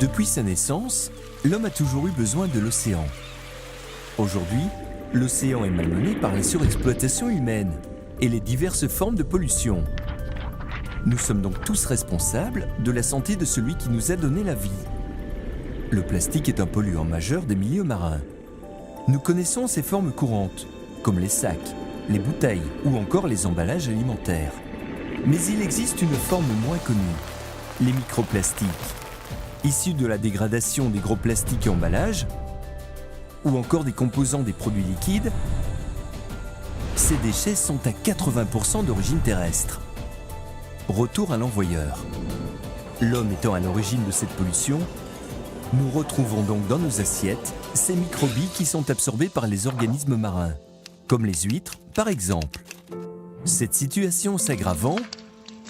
Depuis sa naissance, l'homme a toujours eu besoin de l'océan. Aujourd'hui, l'océan est malmené par la surexploitation humaine et les diverses formes de pollution. Nous sommes donc tous responsables de la santé de celui qui nous a donné la vie. Le plastique est un polluant majeur des milieux marins. Nous connaissons ses formes courantes, comme les sacs, les bouteilles ou encore les emballages alimentaires. Mais il existe une forme moins connue, les microplastiques. Issus de la dégradation des gros plastiques et emballages, ou encore des composants des produits liquides, ces déchets sont à 80% d'origine terrestre. Retour à l'envoyeur. L'homme étant à l'origine de cette pollution, nous retrouvons donc dans nos assiettes ces microbilles qui sont absorbées par les organismes marins, comme les huîtres par exemple. Cette situation s'aggravant,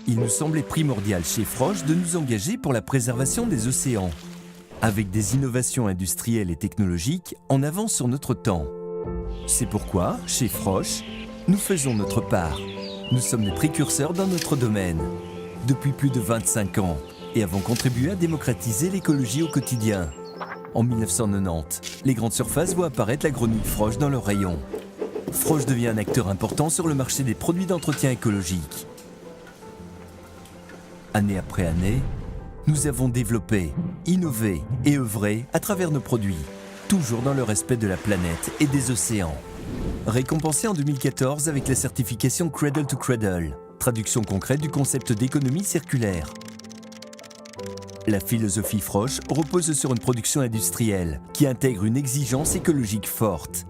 il nous semblait primordial chez Frosch de nous engager pour la préservation des océans, avec des innovations industrielles et technologiques en avance sur notre temps. C'est pourquoi, chez Frosch, nous faisons notre part. Nous sommes des précurseurs dans notre domaine, depuis plus de 25 ans, et avons contribué à démocratiser l'écologie au quotidien. En 1990, les grandes surfaces voient apparaître la grenouille Frosch dans leurs rayons. Frosch devient un acteur important sur le marché des produits d'entretien écologique. Année après année, nous avons développé, innové et œuvré à travers nos produits, toujours dans le respect de la planète et des océans. Récompensé en 2014 avec la certification Cradle to Cradle, traduction concrète du concept d'économie circulaire. La philosophie Frosch repose sur une production industrielle qui intègre une exigence écologique forte.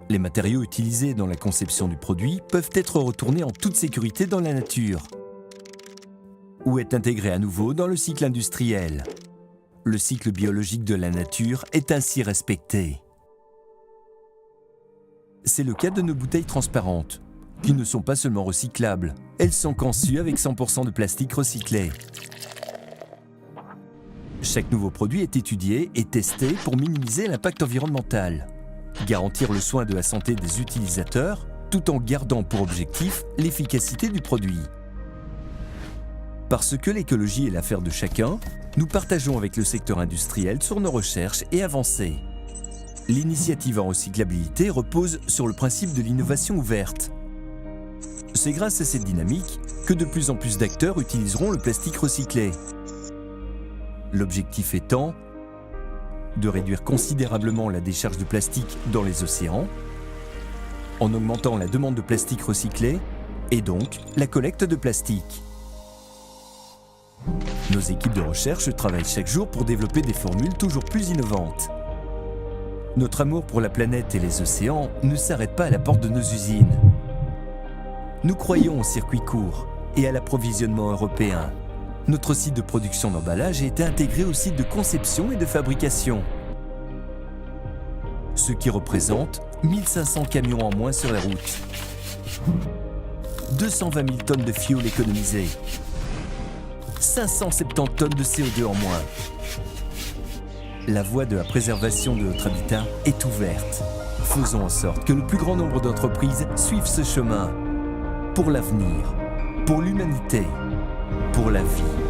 Les matériaux utilisés dans la conception du produit peuvent être retournés en toute sécurité dans la nature ou être intégrés à nouveau dans le cycle industriel. Le cycle biologique de la nature est ainsi respecté. C'est le cas de nos bouteilles transparentes, qui ne sont pas seulement recyclables, elles sont conçues avec 100% de plastique recyclé. Chaque nouveau produit est étudié et testé pour minimiser l'impact environnemental, garantir le soin de la santé des utilisateurs, tout en gardant pour objectif l'efficacité du produit. Parce que l'écologie est l'affaire de chacun, nous partageons avec le secteur industriel sur nos recherches et avancées. L'initiative en recyclabilité repose sur le principe de l'innovation ouverte. C'est grâce à cette dynamique que de plus en plus d'acteurs utiliseront le plastique recyclé. L'objectif étant de réduire considérablement la décharge de plastique dans les océans, en augmentant la demande de plastique recyclé et donc la collecte de plastique. Nos équipes de recherche travaillent chaque jour pour développer des formules toujours plus innovantes. Notre amour pour la planète et les océans ne s'arrête pas à la porte de nos usines. Nous croyons au circuit court et à l'approvisionnement européen. Notre site de production d'emballage a été intégré au site de conception et de fabrication, ce qui représente 1500 camions en moins sur la route, 220 000 tonnes de fioul économisées, 570 tonnes de CO2 en moins. La voie de la préservation de notre habitat est ouverte. Faisons en sorte que le plus grand nombre d'entreprises suivent ce chemin pour l'avenir, pour l'humanité, pour la vie.